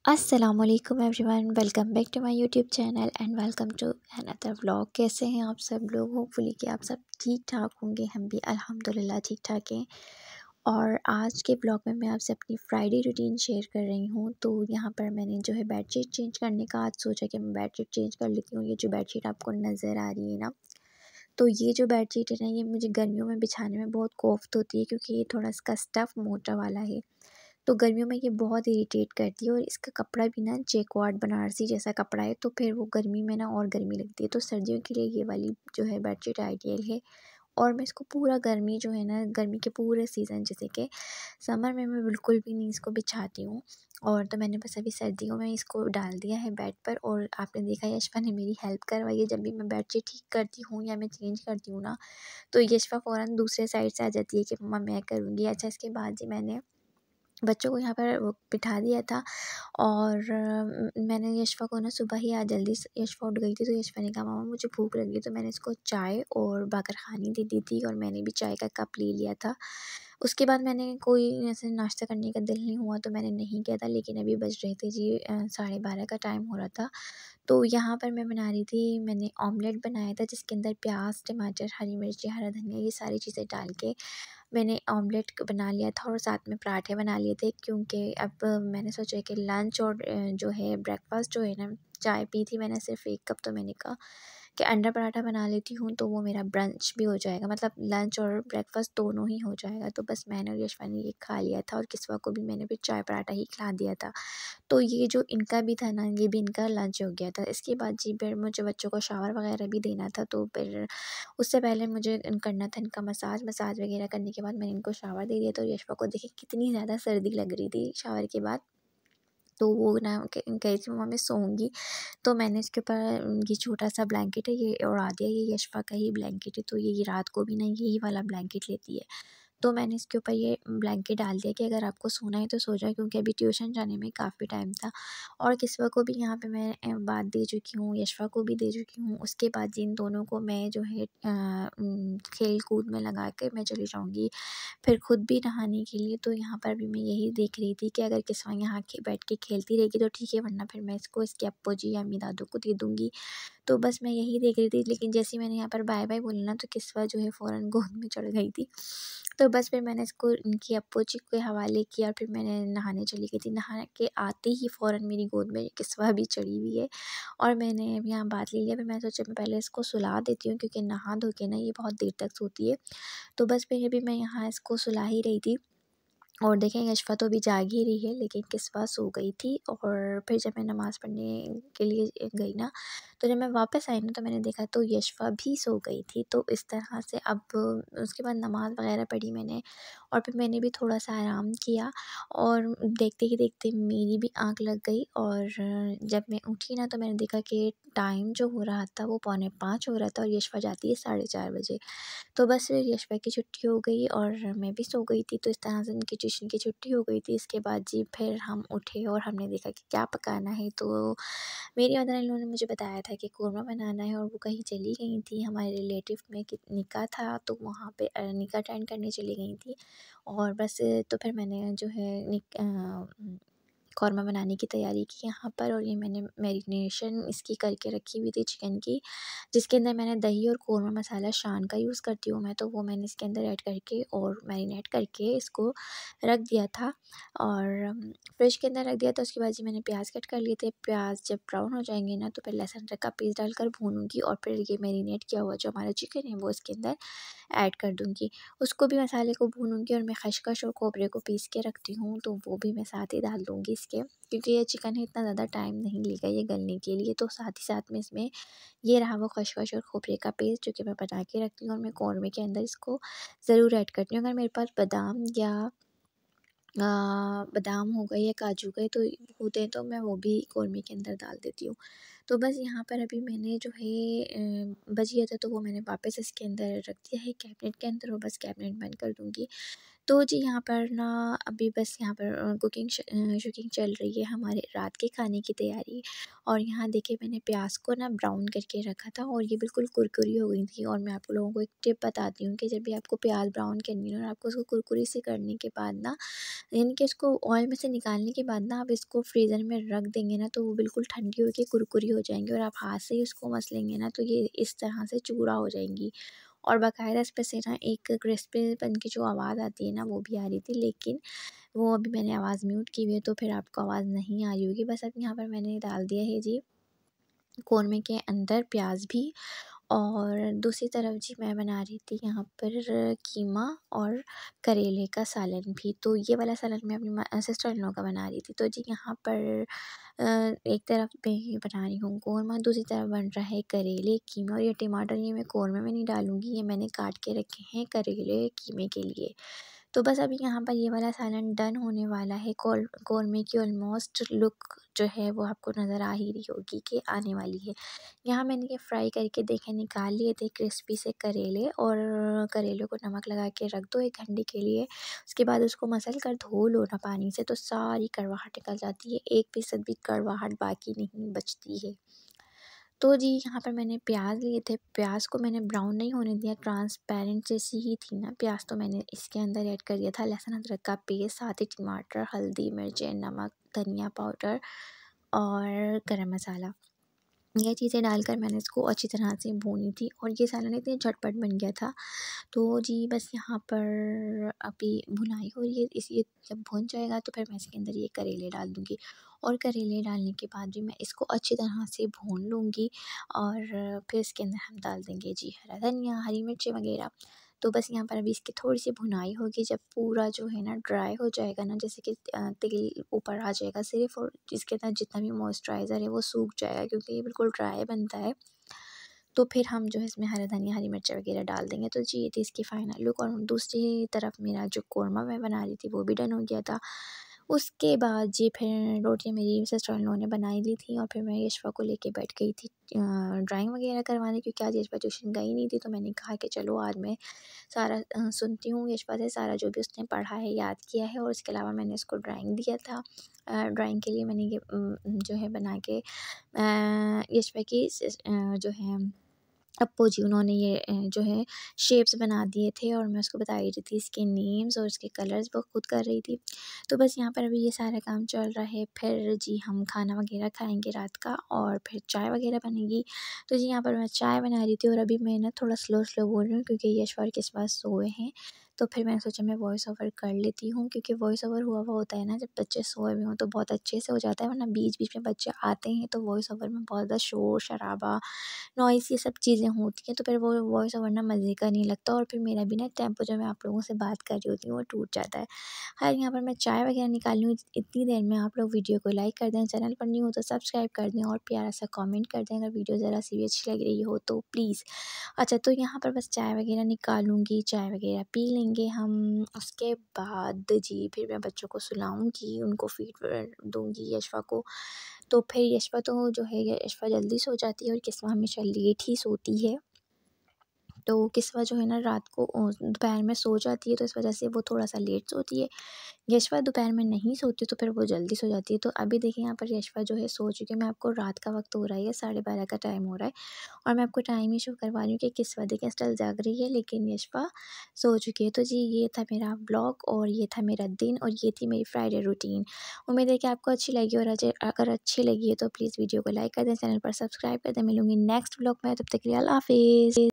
अस्सलामुअलैकुम everyone, welcome back to my YouTube channel and welcome to another vlog. कैसे हैं आप सब लोग? होपफुली कि आप सब ठीक ठाक होंगे। हम भी अल्हम्दुलिल्लाह ठीक ठाक हैं। और आज के ब्लॉग में मैं आपसे अपनी फ्राइडे रूटीन शेयर कर रही हूँ। तो यहाँ पर मैंने जो है बेडशीट चेंज करने का आज सोचा कि मैं बेडशीट चेंज कर लेती हूँ। ये जो बेडशीट आपको नज़र आ रही है ना, तो ये जो बेडशीट है ना, ये मुझे गर्मियों में बिछाने में बहुत कोफ्त होती है, क्योंकि ये थोड़ा इसका स्टफ़ मोटा वाला है। तो गर्मियों में ये बहुत इरिटेट करती है, और इसका कपड़ा भी ना जैकवार्ड बनारसी जैसा कपड़ा है, तो फिर वो गर्मी में ना और गर्मी लगती है। तो सर्दियों के लिए ये वाली जो है बेडशीट आइडियल है। और मैं इसको पूरा गर्मी जो है ना, गर्मी के पूरे सीज़न, जैसे कि समर में मैं बिल्कुल भी नहीं इसको बिछाती हूँ। और तो मैंने बस अभी सर्दियों में इसको डाल दिया है बेड पर। और आपने देखा यशफ़ा ने मेरी हेल्प करवाई है। जब भी मैं बेडशीट ठीक करती हूँ या मैं चेंज करती हूँ ना, तो यशफ़ा फ़ौरन दूसरे साइड से आ जाती है कि मम्मा मैं करूँगी। अच्छा, इसके बाद जी मैंने बच्चों को यहाँ पर वो बिठा दिया था। और मैंने यशफ़ा को ना सुबह ही आज जल्दी से, यशफ़ा उठ गई थी, तो यशफ़ा ने कहा मामा मुझे भूख लगी है, तो मैंने इसको चाय और बाकरख़ानी दे दी थी, और मैंने भी चाय का कप ले लिया था। उसके बाद मैंने कोई ऐसे नाश्ता करने का दिल नहीं हुआ, तो मैंने नहीं किया था। लेकिन अभी बज रहे थे जी 12:30 का टाइम हो रहा था। तो यहाँ पर मैं बना रही थी, मैंने ऑमलेट बनाया था, जिसके अंदर प्याज, टमाटर, हरी मिर्ची, हरा धनिया, ये सारी चीज़ें डाल के मैंने ऑमलेट बना लिया था, और साथ में पराठे बना लिए थे। क्योंकि अब मैंने सोचा कि लंच और जो है ब्रेकफ़ास्ट जो है ना, चाय पी थी मैंने सिर्फ़ 1 कप, तो मैंने कहा कि अंडा पराठा बना लेती हूँ, तो वो मेरा ब्रंच भी हो जाएगा, मतलब लंच और ब्रेकफ़ास्ट दोनों ही हो जाएगा। तो बस मैंने और यशफ़ा ने ये खा लिया था, और किस्वा को भी मैंने फिर चाय पराठा ही खिला दिया था। तो ये जो इनका भी था ना, ये भी इनका लंच हो गया था। इसके बाद जी फिर मुझे बच्चों को शावर वग़ैरह भी देना था, तो फिर उससे पहले मुझे करना था इनका मसाज वग़ैरह करने के बाद मैंने इनको शावर दे दिया। तो यशफ़ा को देखिए कितनी ज़्यादा सर्दी लग रही थी शावर के बाद। तो वो ना कह रही थी मम्मा मैं सोऊंगी। तो मैंने इसके ऊपर ये छोटा-सा ब्लैंकेट है, ये उड़ा दिया। ये यशफ़ा का ही ब्लैंकेट है, तो ये रात को भी ना यही वाला ब्लैंकेट लेती है। तो मैंने इसके ऊपर ये ब्लैंकेट डाल दिया कि अगर आपको सोना है तो सो जाओ, क्योंकि अभी ट्यूशन जाने में काफ़ी टाइम था। और किस्वा को भी यहाँ पे मैं बात दे चुकी हूँ, यशफ़ा को भी दे चुकी हूँ। उसके बाद जिन दोनों को मैं जो है खेल कूद में लगा के मैं चली जाऊँगी फिर खुद भी नहाने के लिए। तो यहाँ पर भी मैं यही देख रही थी कि अगर किस्वा यहाँ के बैठ के खेलती रहेगी तो ठीक है, वरना फिर मैं इसको इसके अप्पू जी या अम्मी दादू को दे दूँगी। तो बस मैं यही देख रही थी। लेकिन जैसे ही मैंने यहाँ पर बाय बाय बोला ना, तो किस्वा जो है फ़ौरन गोद में चढ़ गई थी। तो बस फिर मैंने इसको इनकी अप्पू जी के हवाले किया, और फिर मैंने नहाने चली गई थी। नहा के आते ही फ़ौरन मेरी गोद में किस्वा भी चढ़ी हुई है, और मैंने अब यहाँ बात ले लिया। फिर मैं सोचा मैं पहले इसको सुला देती हूँ, क्योंकि नहा धो के ना ये बहुत देर तक सोती है। तो बस फिर अभी मैं यहाँ इसको सुला ही रही थी। और देखें यशफ़ा तो अभी जाग ही रही है, लेकिन किस्वा सो गई थी। और फिर जब मैं नमाज़ पढ़ने के लिए गई ना, तो जब मैं वापस आई ना, तो मैंने देखा तो यशफ़ा भी सो गई थी। तो इस तरह से अब उसके बाद नमाज़ वग़ैरह पढ़ी मैंने, और फिर मैंने भी थोड़ा-सा आराम किया। और देखते ही देखते मेरी भी आँख लग गई। और जब मैं उठी ना, तो मैंने देखा कि टाइम जो हो रहा था वो 4:45 हो रहा था, और यशफ़ा जाती है 4:30 बजे। तो बस फिर यशफ़ा की छुट्टी हो गई, और मैं भी सो गई थी। तो इस तरह से उनकी ट्यूशन की छुट्टी हो गई थी। इसके बाद जी फिर हम उठे, और हमने देखा कि क्या पकाना है। तो मेरी मदर इन लॉ ने मुझे बताया था कि कोरमा बनाना है, और वो कहीं चली गई थी, हमारे रिलेटिव में कि निकाह था, तो वहाँ पे निकाह अटेंड करने चली गई थी। और बस तो फिर मैंने जो है कौरमा बनाने की तैयारी की यहाँ पर। और ये मैंने मैरिनेशन इसकी करके रखी हुई थी चिकन की, जिसके अंदर मैंने दही और कौरमा मसाला शान का यूज़ करती हूँ मैं, तो वो मैंने इसके अंदर ऐड करके और मैरिनेट करके इसको रख दिया था। और फ्रिज के अंदर रख दिया था। उसके बाद जी मैंने प्याज कट कर लिए थे। प्याज जब ब्राउन हो जाएंगे ना, तो फिर लहसुन अदरक का पेस्ट डालकर भूनूंगी, और फिर ये मैरिनेट किया हुआ जो हमारा चिकन है वो इसके अंदर ऐड कर दूँगी। उसको भी मसाले को भूनूँगी, और मैं खसखस और कोपरे को पीस के रखती हूँ, तो वो भी मैं साथ ही डाल दूँगी इसके, क्योंकि ये चिकन है इतना ज़्यादा टाइम नहीं लेगा ये गलने के लिए। तो साथ ही साथ में इसमें ये रहा वो खसखस और खोपरे का पेस्ट जो कि मैं बना के रखती हूँ, और मैं कौरमे के अंदर इसको ज़रूर ऐड करती हूँ। अगर मेरे पास बादाम या बादाम हो गए या काजू गए तो होते हैं, तो मैं वो भी कौरमे के अंदर डाल देती हूँ। तो बस यहाँ पर अभी मैंने जो है बच गया था, तो वो मैंने वापस इसके अंदर रख दिया है कैबिनेट के अंदर, और बस कैबिनेट बंद कर दूँगी। तो जी यहाँ पर ना अभी बस यहाँ पर कुकिंग शुकिंग चल रही है, हमारे रात के खाने की तैयारी। और यहाँ देखिए मैंने प्याज को ना ब्राउन करके रखा था और ये बिल्कुल कुरकुरी हो गई थी। और मैं आप लोगों को एक टिप बताती हूँ कि जब भी आपको प्याज ब्राउन करनी है और आपको उसको कुरकुरी से करने के बाद ना, यानी कि इसको ऑयल में से निकालने के बाद ना आप इसको फ्रीज़र में रख देंगे ना, तो वो बिल्कुल ठंडी होके कुरकुरी हो जाएंगी। और आप हाथ से ही उसको मसलेंगे ना, तो ये इस तरह से चूरा हो जाएंगी। और बाकायदा इस पे से ना एक क्रिस्पीपन की जो आवाज़ आती है ना, वो भी आ रही थी। लेकिन वो अभी मैंने आवाज़ म्यूट की हुई है, तो फिर आपको आवाज़ नहीं आ रही होगी। बस अब यहाँ पर मैंने डाल दिया है जी कौरमे के अंदर प्याज भी। और दूसरी तरफ जी मैं बना रही थी यहाँ पर कीमा और करेले का सालन भी। तो ये वाला सालन मैं अपनी सिस्टर इन लॉ का बना रही थी। तो जी यहाँ पर एक तरफ मैं बना रही हूँ कौरमा, दूसरी तरफ बन रहा है करेले कीमा। और ये टमाटर ये मैं कौरमे में नहीं डालूँगी, ये मैंने काट के रखे हैं करेले कीमे के लिए। तो बस अभी यहाँ पर ये वाला सालन डन होने वाला है। कौरमे की ऑलमोस्ट लुक जो है वो आपको नज़र आ ही रही होगी कि आने वाली है। यहाँ मैंने ये फ्राई करके देखे निकाल लिए थे क्रिस्पी से करेले। और करेलों को नमक लगा के रख दो 1 घंटे के लिए। उसके बाद उसको मसल कर धो लो ना पानी से, तो सारी कड़वाहट निकल जाती है, 1% भी कड़वाहट बाकी नहीं बचती है। तो जी यहाँ पर मैंने प्याज लिए थे, प्याज को मैंने ब्राउन नहीं होने दिया, ट्रांसपेरेंट जैसी ही थी ना प्याज, तो मैंने इसके अंदर ऐड कर दिया था लहसुन अदरक का पेस्ट, साथ ही टमाटर, हल्दी, मिर्चें, नमक, धनिया पाउडर और गरम मसाला। ये चीज़ें डालकर मैंने इसको अच्छी तरह से भूनी थी और ये सालन इतने झटपट बन गया था। तो जी बस यहाँ पर अभी भुनाई हो रही है, इस ये जब भुन जाएगा तो फिर मैं इसके अंदर ये करेले डाल दूँगी। और करेले डालने के बाद भी मैं इसको अच्छी तरह से भून लूँगी। और फिर इसके अंदर हम डाल देंगे जी हरा धनिया, हरी मिर्ची वग़ैरह। तो बस यहाँ पर अभी इसकी थोड़ी-सी भुनाई होगी, जब पूरा जो है ना ड्राई हो जाएगा ना, जैसे कि तेल ऊपर आ जाएगा सिर्फ़, और इसके अंदर जितना भी मॉइस्चराइज़र है वो सूख जाएगा, क्योंकि ये बिल्कुल ड्राई बनता है। तो फिर हम जो है इसमें हरा धनिया, हरी मिर्च वग़ैरह डाल देंगे। तो जी ये थी इसकी फ़ाइनल लुक। और दूसरी तरफ मेरा जो कोरमा मैं बना रही थी वो भी डन हो गया था। उसके बाद जी फिर रोटियाँ मेरी सिस्टर इन लॉ ने बनाई ली थी और फिर मैं यशफ़ा को लेके बैठ गई थी ड्राइंग वग़ैरह करवाने, क्योंकि आज यशफ़ा ट्यूशन गई नहीं थी। तो मैंने कहा कि चलो आज मैं सारा सुनती हूँ यशफ़ा से, सारा जो भी उसने पढ़ा है, याद किया है। और उसके अलावा मैंने उसको ड्राइंग दिया था। ड्राइंग के लिए मैंने ये जो है बना के यशफ़ा की जो है अप्पू जी, उन्होंने ये जो है शेप्स बना दिए थे और मैं उसको बता रही थी इसके नेम्स और इसके कलर्स वो खुद कर रही थी। तो बस यहाँ पर अभी ये सारा काम चल रहा है। फिर जी हम खाना वगैरह खाएँगे रात का और फिर चाय वगैरह बनेगी। तो जी यहाँ पर मैं चाय बना रही थी और अभी मैं ना थोड़ा स्लो बोल रही हूँ, क्योंकि यश और किस्मत सोए हैं। तो फिर मैंने सोचा मैं वॉइस ओवर कर लेती हूँ, क्योंकि वॉइस ओवर हुआ हुआ होता है ना, जब बच्चे सोए हुए हों तो बहुत अच्छे से हो जाता है, वरना बीच-बीच में बच्चे आते हैं तो वॉइस ओवर में बहुत ज़्यादा शोर-शराबा, नॉइज़ ये सब चीज़ें होती हैं, तो फिर वो वॉइस ओवर ना मज़े का नहीं लगता। और फिर मेरा भी ना टेम्पो जो मैं आप लोगों से बात कर रही होती हूँ वो टूट जाता है। खैर यहाँ पर मैं चाय वगैरह निकाल रही हूँ, इतनी देर में आप लोग वीडियो को लाइक कर दें, चैनल पर न्यू हो तो सब्सक्राइब कर दें और प्यारा सा कमेंट कर दें अगर वीडियो ज़रा सी भी अच्छी लग रही हो तो प्लीज़। अच्छा, तो यहाँ पर बस चाय वगैरह निकालूँगी, चाय वगैरह पी लेंगे हम। उसके बाद जी फिर मैं बच्चों को सुलाऊँगी, उनको फ़ीड दूँगी यशफ़ा को। तो फिर यशफ़ा तो जो है यशफ़ा जल्दी सो जाती है और किस्मा हमेशा लेट ही सोती है। तो किस्वा जो है ना रात को दोपहर में सो जाती है, तो इस वज़ह से वो थोड़ा-सा लेट सोती है। यशफ़ा दोपहर में नहीं सोती तो फिर वो जल्दी सो जाती है। तो अभी देखिए यहाँ पर यशफ़ा जो है सो चुकी है। मैं आपको रात का वक़्त हो रहा है, 12:30 का टाइम हो रहा है और मैं आपको टाइम ही शो करवा रही हूँ कि किस्वा देखिए स्टिल जाग रही है, लेकिन यशफ़ा सो चुकी है। तो जी ये था मेरा व्लॉग और ये था मेरा दिन और ये थी मेरी फ्राइडे रूटीन। उम्मीद है कि आपको अच्छी लगी और अगर अच्छी लगी है तो प्लीज़ वीडियो को लाइक कर दें, चैनल पर सब्सक्राइब कर दें। मिलूँगी नेक्स्ट व्लॉग में, तब तक के लिए अल्लाह हाफ़िज़।